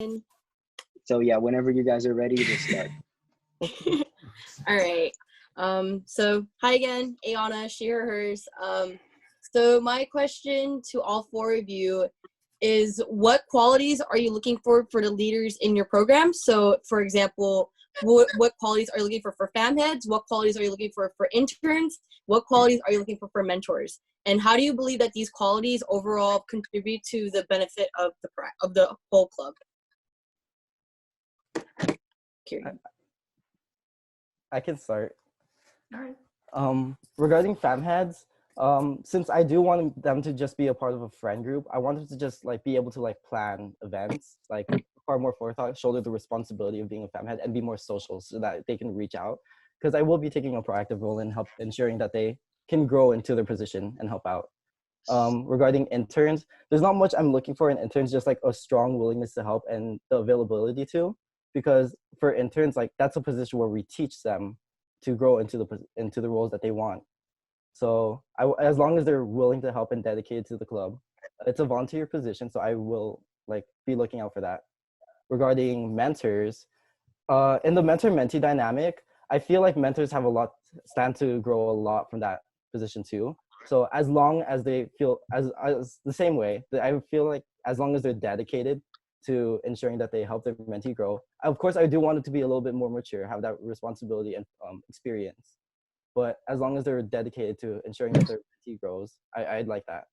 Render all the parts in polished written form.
So yeah, whenever you guys are ready, just start. All right. So hi again, Ayana, she, her, hers. So my question to all four of you is, what qualities are you looking for the leaders in your program? So for example, what qualities are you looking for FAM heads? What qualities are you looking for interns? What qualities are you looking for mentors? And how do you believe that these qualities overall contribute to the benefit of the whole club? I can start. All right. Regarding fam heads, since I do want them to just be a part of a friend group, I want them to just like be able to like plan events, like far more forethought, shoulder the responsibility of being a fam head, and be more social so that they can reach out. Because I will be taking a proactive role in ensuring that they can grow into their position and help out. Regarding interns, there's not much I'm looking for in interns, just like a strong willingness to help and the availability to. Because for interns, like that's a position where we teach them to grow into the roles that they want. So as long as they're willing to help and dedicated to the club, it's a volunteer position, so I will like be looking out for that. Regarding mentors, in the mentor-mentee dynamic, I feel like mentors stand to grow a lot from that position too. So as long as they feel as the same way, that I feel like as long as they're dedicated to ensuring that they help their mentee grow. Of course, I do want it to be a little bit more mature, have that responsibility and experience. But as long as they're dedicated to ensuring that their mentee grows, I'd like that.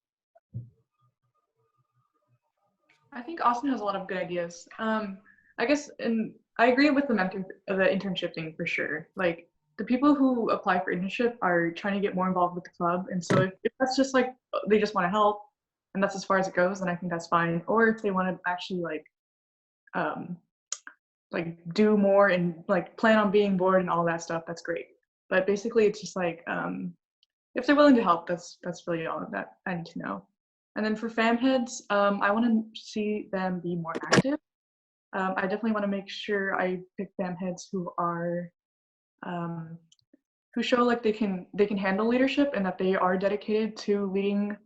I think Austin has a lot of good ideas. I guess, and I agree with the internship thing for sure. Like the people who apply for internship are trying to get more involved with the club, and so if that's just like they just want to help, and that's as far as it goes, then I think that's fine. Or if they want to actually like do more and like plan on being bored and all that stuff, that's great. But basically, it's just like if they're willing to help, that's really all that I need to know. And then for fam heads, I want to see them be more active. I definitely want to make sure I pick fam heads who are who show like they can handle leadership and that they are dedicated to leading.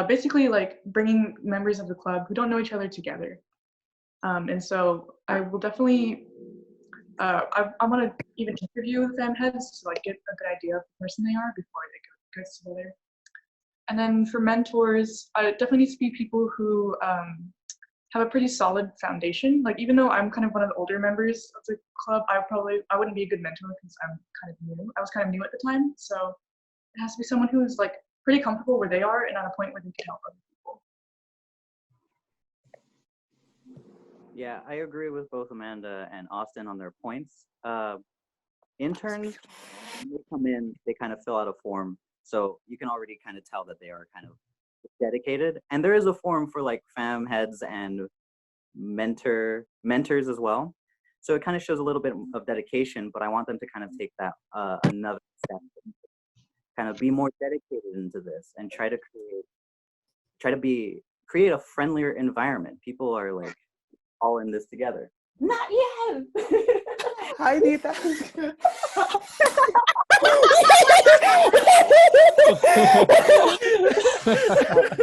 Basically, like bringing members of the club who don't know each other together. And so I will definitely, I want to even interview the fam heads to like get a good idea of the person they are before they go together. And then for mentors, it definitely needs to be people who have a pretty solid foundation. Like even though I'm kind of one of the older members of the club, I wouldn't be a good mentor because I'm kind of new. I was kind of new at the time, so it has to be someone who's like pretty comfortable where they are and at a point where they can help other people. Yeah, I agree with both Amanda and Austin on their points. Interns, when they come in, they kind of fill out a form. So you can already kind of tell that they are kind of dedicated. And there is a form for like fam heads and mentors as well. So it kind of shows a little bit of dedication, but I want them to kind of take that another step, kind of be more dedicated into this and try to create a friendlier environment. People are like all in this together. Not yet. Hi, Nita.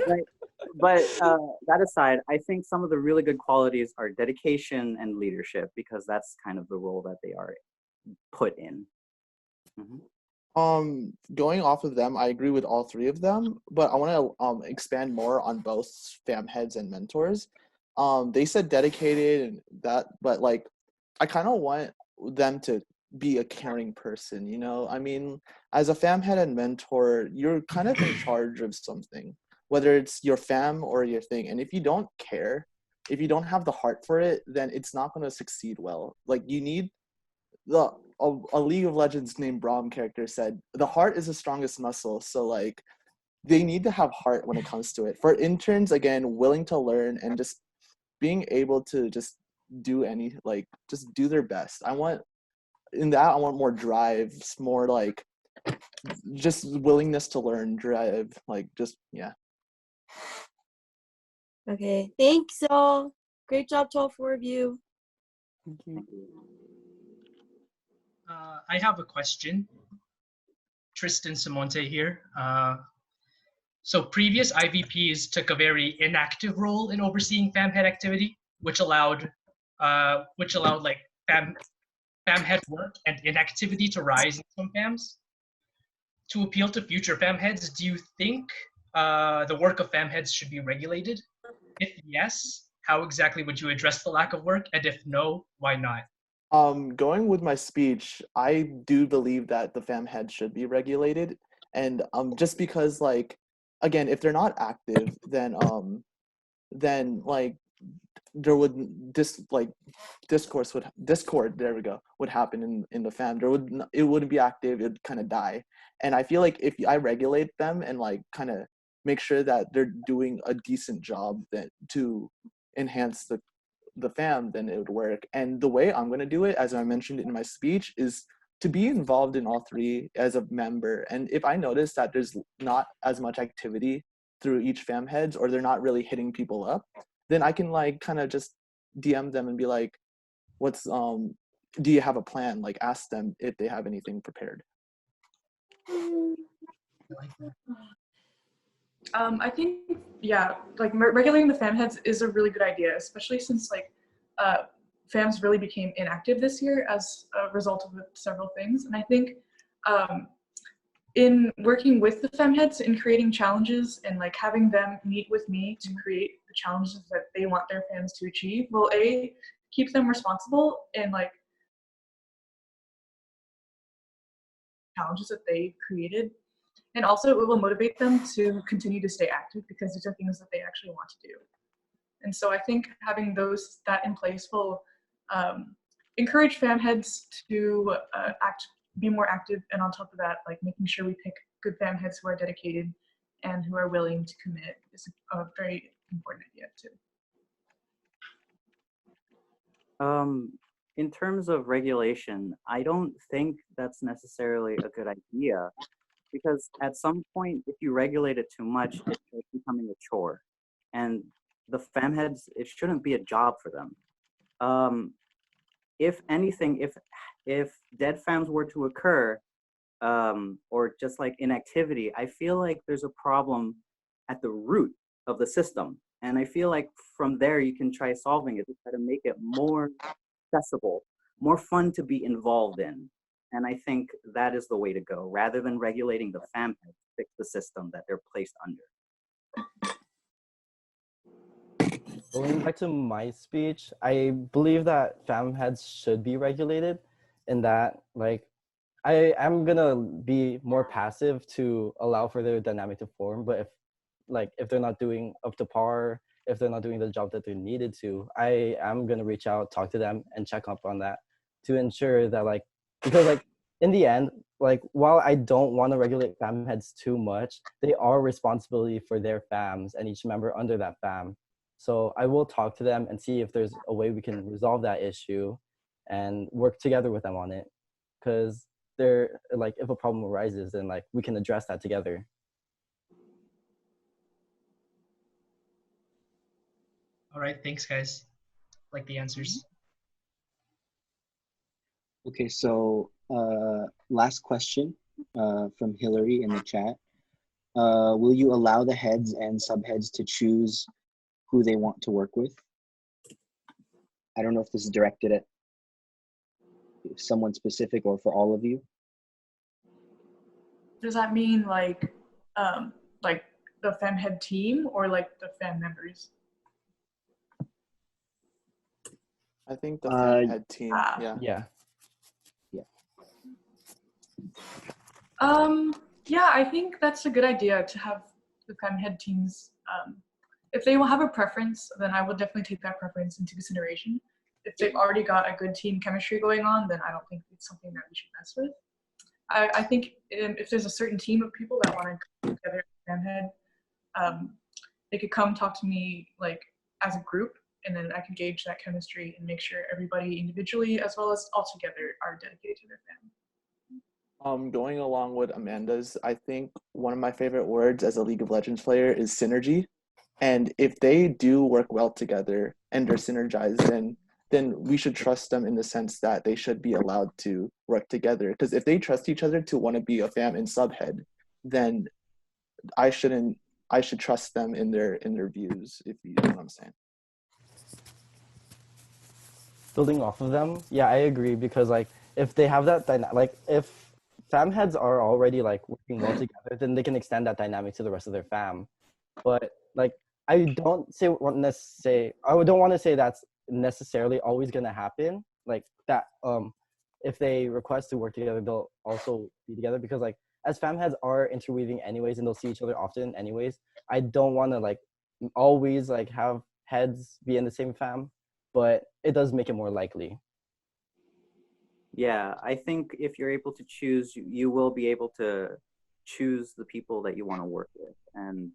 Right. But that aside, I think some of the really good qualities are dedication and leadership, because that's kind of the role that they are put in. Mm-hmm. Going off of them, I agree with all three of them, but I want to expand more on both fam heads and mentors. They said dedicated and that, but like I kind of want them to be a caring person, you know? I mean, as a fam head and mentor, you're kind of in charge of something, whether it's your fam or your thing. And if you don't care, if you don't have the heart for it, then it's not going to succeed well. Like you need a League of Legends named Braum character said, the heart is the strongest muscle. So like they need to have heart when it comes to it. For interns, again, willing to learn and just being able to just just do their best. I want more drive, more like just willingness to learn, drive, like just, yeah. Okay, thanks all. Great job to all four of you. Thank you. I have a question. Tristan Simonte here. So previous IVPs took a very inactive role in overseeing FAMHEAD activity, which allowed which allowed like fam head work and inactivity to rise in some fams. To appeal to future fam heads, do you think the work of fam heads should be regulated? If yes, how exactly would you address the lack of work? And if no, why not? Going with my speech, I do believe that the fam head should be regulated, and just because, like, again, if they're not active, then like there would discord, there we go, would happen in the fam. It wouldn't be active, it'd kind of die. And I feel like if I regulate them and like kind of make sure that they're doing a decent job that to enhance the fam, then it would work. And the way I'm going to do it, as I mentioned in my speech, is to be involved in all three as a member. And if I notice that there's not as much activity through each fam heads, or they're not really hitting people up, then I can like kind of just DM them and be like, what's do you have a plan? Like, ask them if they have anything prepared. I think, yeah, like regulating the fam heads is a really good idea, especially since like fams really became inactive this year as a result of several things. And I think in working with the fam heads in creating challenges and like having them meet with me to create the challenges that they want their fams to achieve will keep them responsible and like challenges that they created. And also it will motivate them to continue to stay active because these are things that they actually want to do. And so I think having that in place will encourage fam heads to be more active. And on top of that, like making sure we pick good fam heads who are dedicated and who are willing to commit is a very important idea too. In terms of regulation, I don't think that's necessarily a good idea, because at some point, if you regulate it too much, it starts becoming a chore. And the fam heads, it shouldn't be a job for them. If anything, if dead fams were to occur, or just like inactivity, I feel like there's a problem at the root of the system. And I feel like from there, you can try solving it to try to make it more accessible, more fun to be involved in. And I think that is the way to go, rather than regulating the fam heads, fix the system that they're placed under. Going back to my speech, I believe that fam heads should be regulated, in that like I am gonna be more passive to allow for their dynamic to form. But if they're not doing up to par, if they're not doing the job that they're needed to, I am gonna reach out, talk to them, and check up on that to ensure that because in the end, while I don't want to regulate fam heads too much, they are responsibility for their fams and each member under that fam. So I will talk to them and see if there's a way we can resolve that issue and work together with them on it. Because if a problem arises, then we can address that together. All right, thanks guys. Like the answers. Okay, so last question from Hillary in the chat. Will you allow the heads and subheads to choose who they want to work with? I don't know if this is directed at someone specific or for all of you. Does that mean like the fam head team or like the fam members? I think the fam head team, Yeah. Yeah, I think that's a good idea to have the fem head teams. If they will have a preference, then I will definitely take that preference into consideration. If they've already got a good team chemistry going on, then I don't think it's something that we should mess with. I think if there's a certain team of people that want to come together as fem head, they could come talk to me like as a group, and then I could gauge that chemistry and make sure everybody individually as well as all together are dedicated to their fam. Going along with Amanda's, I think one of my favorite words as a League of Legends player is synergy. And if they do work well together and they're synergized, then we should trust them in the sense that they should be allowed to work together. Because if they trust each other to want to be a fam and subhead, then I should trust them in their views, if you know what I'm saying. Building off of them, yeah, I agree, because like if they have that like if fam heads are already like working well together, then they can extend that dynamic to the rest of their fam. But like I don't say want to say I don't want to say that's necessarily always gonna happen. Like that if they request to work together, they'll also be together, because like as fam heads are interweaving anyways and they'll see each other often anyways, I don't want to like always like have heads be in the same fam, but it does make it more likely. Yeah, I think if you're able to choose, you will be able to choose the people that you want to work with. And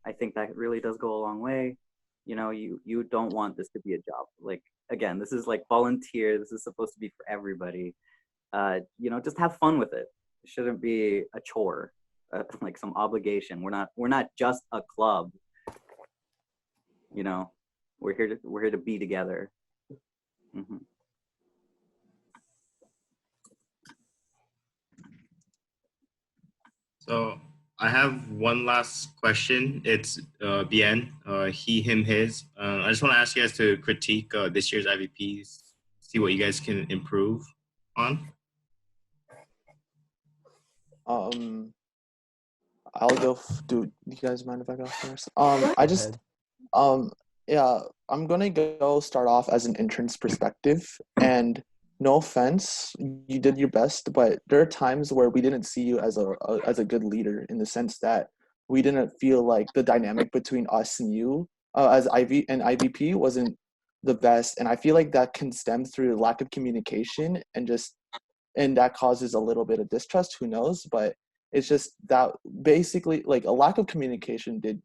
I think that really does go a long way. You know, you don't want this to be a job. Like, again, this is like volunteer. This is supposed to be for everybody. You know, just have fun with it. It shouldn't be a chore, like some obligation. We're not just a club. You know, we're here to be together. Mm-hmm. So I have one last question. It's Bien, he, him, his. I just want to ask you guys to critique this year's IVPs, see what you guys can improve on. I'll go. Do you guys mind if I go first? Go I just ahead. yeah, I'm gonna go start off as an intern's perspective. And no offense, you did your best, but there are times where we didn't see you as a good leader, in the sense that we didn't feel like the dynamic between us and you as IV and IVP wasn't the best. And I feel like that can stem through lack of communication, and that causes a little bit of distrust. Who knows? But it's just that basically like a lack of communication did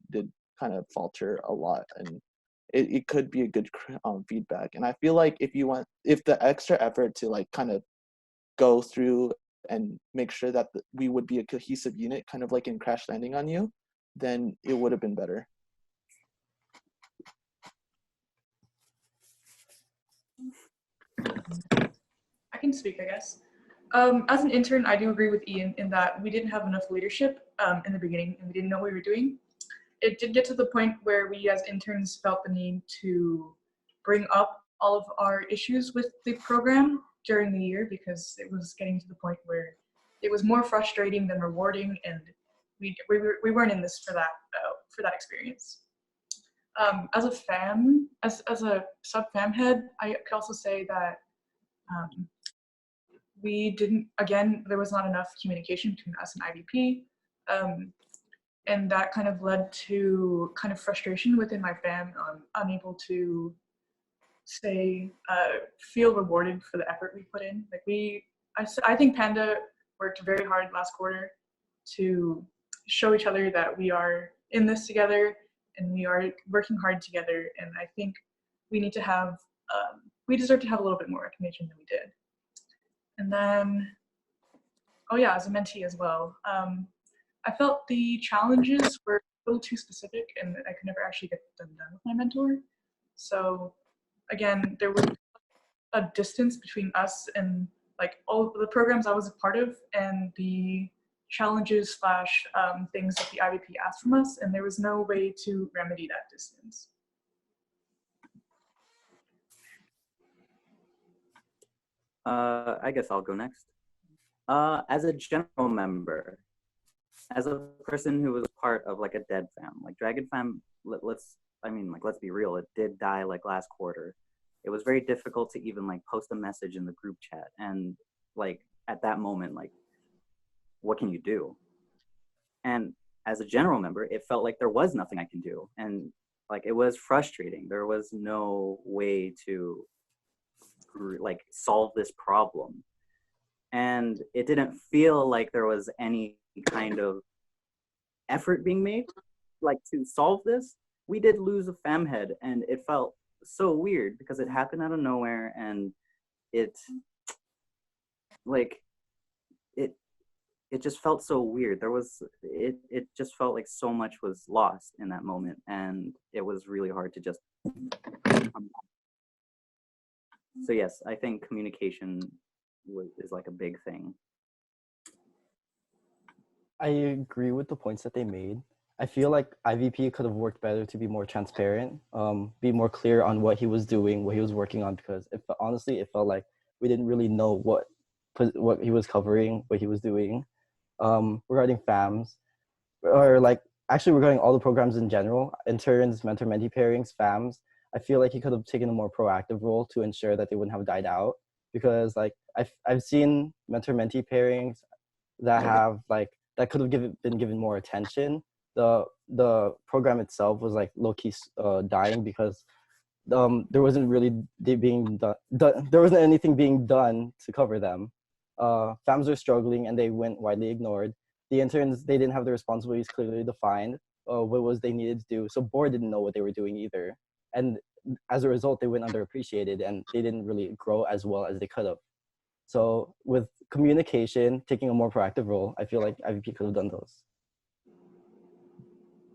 kind of falter a lot, and it could be a good feedback. And I feel like if the extra effort to like kind of go through and make sure that we would be a cohesive unit, kind of like in Crash Landing on You, then it would have been better. I can speak, I guess. As an intern, I do agree with Ian in that we didn't have enough leadership in the beginning, and we didn't know what we were doing. It did get to the point where we as interns felt the need to bring up all of our issues with the program during the year, because it was getting to the point where it was more frustrating than rewarding, and we weren't in this for that experience. As a fam, as a sub fam head, I could also say that we didn't, again, there was not enough communication between us and IVP. And that kind of led to kind of frustration within my fam, unable to feel rewarded for the effort we put in. Like I think Panda worked very hard last quarter to show each other that we are in this together and we are working hard together. And I think we need to have, we deserve to have a little bit more recognition than we did. And then, oh yeah, as a mentee as well, I felt the challenges were a little too specific, and I could never actually get them done with my mentor. So again, there was a distance between us and like all the programs I was a part of and the challenges / things that the IVP asked from us, and there was no way to remedy that distance. I guess I'll go next. As a general member, as a person who was part of like a dead fam, like Dragon Fam, let's be real, it did die like last quarter. It was very difficult to even like post a message in the group chat, and like at that moment, like what can you do? And as a general member, it felt like there was nothing I can do, and like it was frustrating. There was no way to like solve this problem, and it didn't feel like there was any kind of effort being made like to solve this. We did lose a fam head, and it felt so weird because it happened out of nowhere, and it like it just felt so weird. It just felt like so much was lost in that moment, and it was really hard to just come back. So yes, I think communication is like a big thing. I agree with the points that they made. I feel like IVP could have worked better to be more transparent, be more clear on what he was doing, what he was working on, because honestly, it felt like we didn't really know what he was covering, what he was doing, regarding FAMs, or like actually regarding all the programs in general, interns, mentor-mentee pairings, FAMs. I feel like he could have taken a more proactive role to ensure that they wouldn't have died out, because like I've seen mentor-mentee pairings that have like that could have been given more attention. The program itself was like low-key dying because there wasn't really being done, there wasn't anything being done to cover them. FAMs are struggling and they went widely ignored. The interns, they didn't have their responsibilities clearly defined. What was they needed to do? So board didn't know what they were doing either, and as a result, they went underappreciated and they didn't really grow as well as they could have. So with communication, taking a more proactive role, I feel like IVP could have done those.